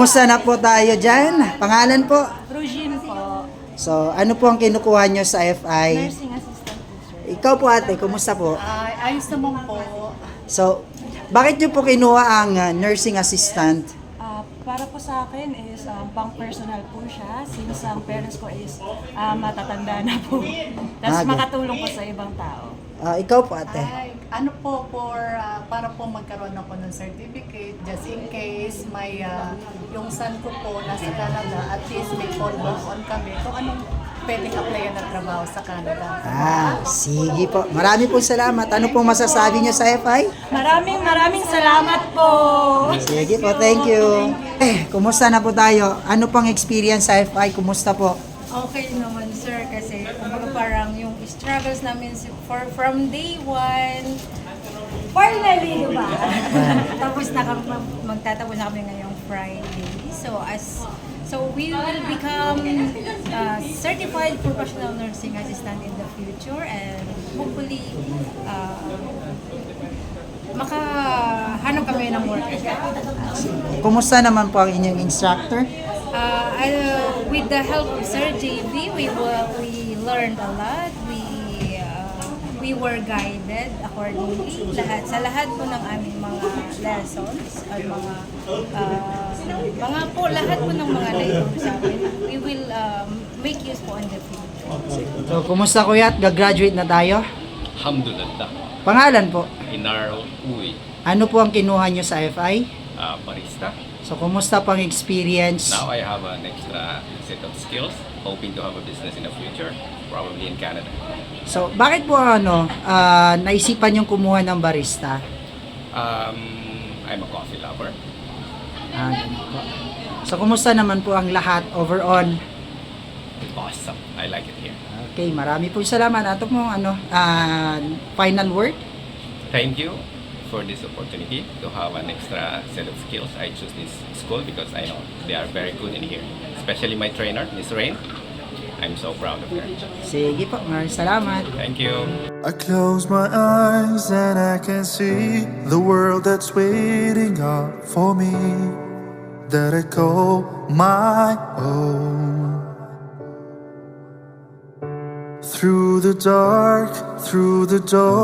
kumusta na po tayo dyan? Pangalan po? Rugine po. So, ano po ang kinukuha nyo sa FI? Nursing assistant teacher. Ikaw po ate, kumusta po? Ayos naman po. So, bakit nyo po kinuha ang nursing assistant? Para po sa akin is pang personal po siya since ang parents ko is matatanda na po. Tapos Okay. makatulong po sa ibang tao. Ikaw po ate. Ano po para po magkaroon ako ng certificate just in case may yung son ko po nasa Canada, at least may follow on kami kung anong pwedeng applyan na trabaho sa Canada. Sige po. Marami pong salamat. Ano pong masasabi nyo sa FI? Maraming salamat po. Sige po, thank you. Kumusta na po tayo? Ano pang experience sa FI? Kumusta po? Okay naman sir kasi kumbaga parang yung struggles namin from day one finally diba? Tapos magtatapos na kami ngayong Friday, so we will become certified professional nursing assistant in the future, and hopefully makahanap kami ng work. Kumusta naman po ang inyong instructor? With the help of Sir JB, we learned a lot. We were guided accordingly. Lahat po ng aming mga lessons at lahat po ng mga layers sa amin, we will make use po in the future. So, kumusta kuya? Gagraduate na tayo? Alhamdulillah. Pangalan po? Inar Uy, Ano po ang kinuha nyo sa FI? barista. So, kumusta pang experience? Now I have an extra set of skills, hoping to have a business in the future, probably in Canada. So, bakit po naisipan yung kumuha ng barista? I'm a coffee lover. Ganun po. So, kumusta naman po ang lahat overall? Awesome. I like it here. Okay, marami po salamat. Ato po final word? Thank you for this opportunity to have an extra set of skills. I choose this school because I know they are very good in here. Especially my trainer, Miss Rain. I'm so proud of her. Sige po, maraming salamat. Thank you. I close my eyes and I can see the world that's waiting up for me, that I call my own. Through the dark, through the door.